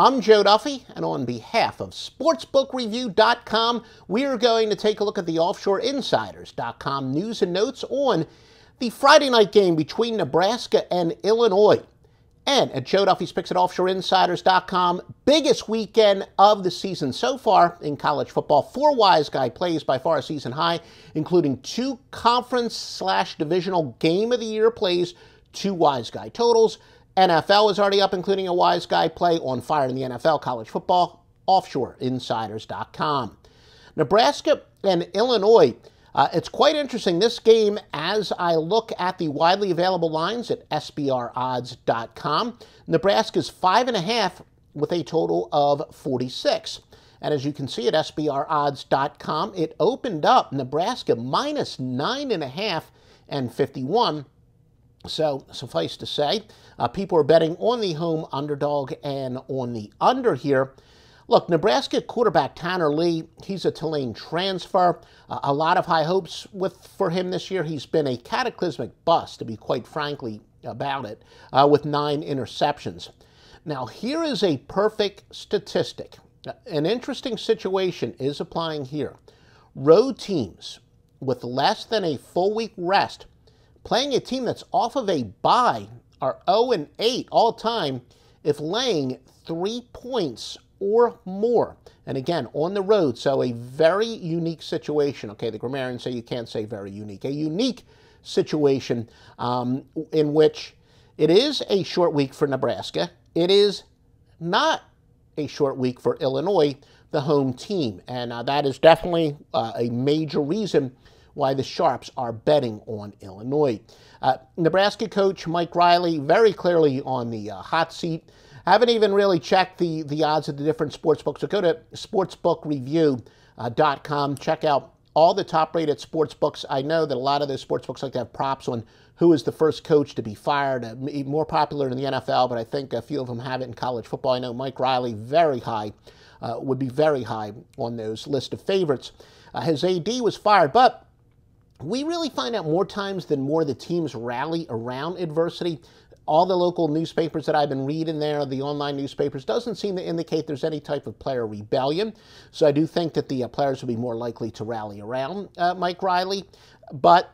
I'm Joe Duffy, and on behalf of SportsBookReview.com, we are going to take a look at the OffshoreInsiders.com news and notes on the Friday night game between Nebraska and Illinois. And at Joe Duffy's Picks at OffshoreInsiders.com, biggest weekend of the season so far in college football. 4 Wise Guy plays, by far a season high, including 2 conference/divisional game of the year plays, 2 Wise Guy totals. NFL is already up, including a Wise Guy play. On fire in the NFL, college football, OffshoreInsiders.com. Nebraska and Illinois. It's quite interesting, this game, as I look at the widely available lines at SBRodds.com. Nebraska's 5.5 with a total of 46. And as you can see at SBRodds.com, it opened up Nebraska minus 9.5 and 51. So, suffice to say, people are betting on the home underdog and on the under here. Look, Nebraska quarterback Tanner Lee, he's a Tulane transfer. A lot of high hopes for him this year. He's been a cataclysmic bust, to be quite frankly about it, with 9 interceptions. Now, here is a perfect statistic. An interesting situation is applying here. Road teams with less than a full week rest, playing a team that's off of a bye, are 0-8 all time if laying 3 points or more. And again, on the road, so a very unique situation. Okay, the grammarians say you can't say very unique. A unique situation in which it is a short week for Nebraska. It is not a short week for Illinois, the home team. And that is definitely a major reason why the Sharps are betting on Illinois. Nebraska coach Mike Riley very clearly on the hot seat. Haven't even really checked the odds of the different sportsbooks. So go to SportsBookReview.com. Check out all the top-rated sportsbooks. I know that a lot of those sportsbooks like to have props on who is the first coach to be fired. More popular in the NFL, but I think a few of them have it in college football. I know Mike Riley, very high, would be very high on those list of favorites. His AD was fired, but we really find out more times than more the teams rally around adversity. All the local newspapers that I've been reading there, the online newspapers, doesn't seem to indicate there's any type of player rebellion. So I do think that the players will be more likely to rally around Mike Riley. But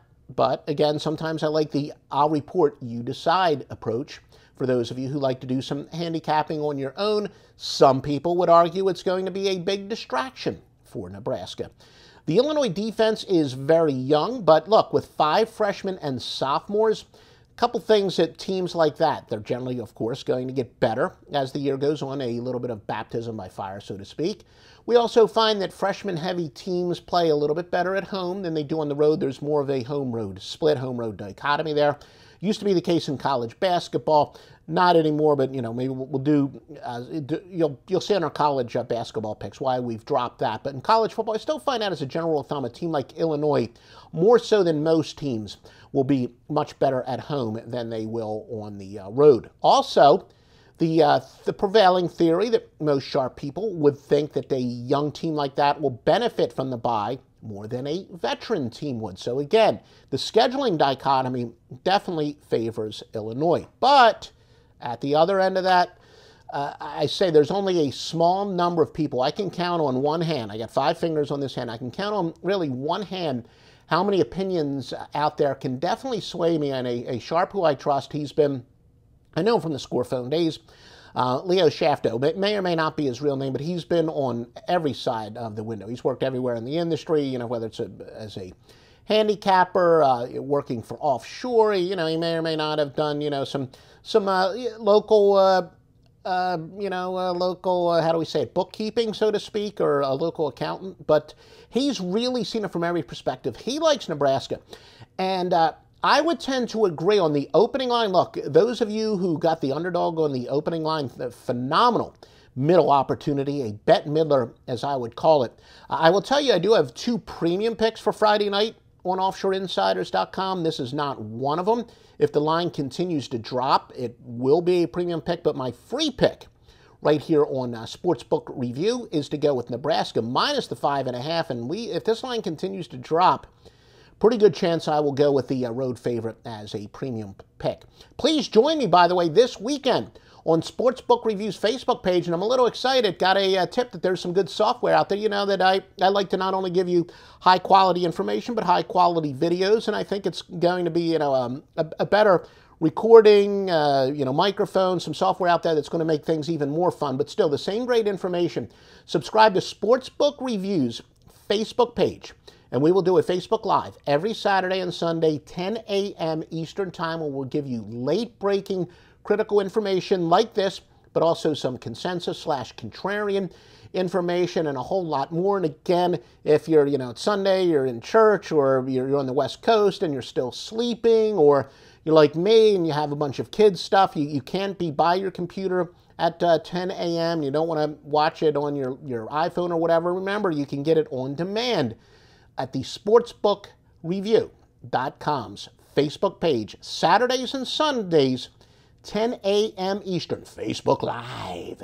again, sometimes I like the I'll report, you decide approach. For those of you who like to do some handicapping on your own, some people would argue it's going to be a big distraction for Nebraska. The Illinois defense is very young, but look, with 5 freshmen and sophomores, a couple things that teams like that, they're generally, of course, going to get better as the year goes on, a little bit of baptism by fire, so to speak. We also find that freshman-heavy teams play a little bit better at home than they do on the road. There's more of a home-road split, home-road dichotomy there. Used to be the case in college basketball. Not anymore, but, you know, maybe we'll do, you'll see in our college basketball picks why we've dropped that. But in college football, I still find out as a general thumb, a team like Illinois, more so than most teams, will be much better at home than they will on the road. Also, the prevailing theory that most sharp people would think that a young team like that will benefit from the bye more than a veteran team would. So again, the scheduling dichotomy definitely favors Illinois. But at the other end of that, I say there's only a small number of people. I can count on one hand. I got 5 fingers on this hand. I can count on really one hand how many opinions out there can definitely sway me. And a sharp who I trust, he's been, I know him from the Score Phone days, Leo Shafto. It may or may not be his real name, but he's been on every side of the window. He's worked everywhere in the industry, you know, whether it's as a handicapper, working for offshore, you know, he may or may not have done, you know, some local, local, how do we say it, bookkeeping, so to speak, or a local accountant. But he's really seen it from every perspective. He likes Nebraska. And I would tend to agree on the opening line. Look, those of you who got the underdog on the opening line, phenomenal middle opportunity, a bet middler, as I would call it. I will tell you, I do have 2 premium picks for Friday night on OffshoreInsiders.com. This is not one of them. If the line continues to drop, it will be a premium pick, but my free pick right here on Sportsbook Review is to go with Nebraska minus the 5.5, and if this line continues to drop, pretty good chance I will go with the road favorite as a premium pick. Please join me, by the way, this weekend on SportsBook Review's Facebook page, and I'm a little excited. Got a tip that there's some good software out there. You know that I like to not only give you high-quality information, but high-quality videos, and I think it's going to be, you know, a better recording, you know, microphone, some software out there that's going to make things even more fun, but still the same great information. Subscribe to SportsBook Review's Facebook page, and we will do a Facebook Live every Saturday and Sunday, 10 a.m. Eastern Time, where we'll give you late-breaking critical information like this, but also some consensus/contrarian information and a whole lot more. And again, if you're, you know, it's Sunday, you're in church, or you're on the West Coast and you're still sleeping, or you're like me and you have a bunch of kids stuff, you can't be by your computer at 10 a.m., you don't want to watch it on your iPhone or whatever, remember, you can get it on demand at the SportsBookReview.com's Facebook page, Saturdays and Sundays, 10 a.m. Eastern, Facebook Live.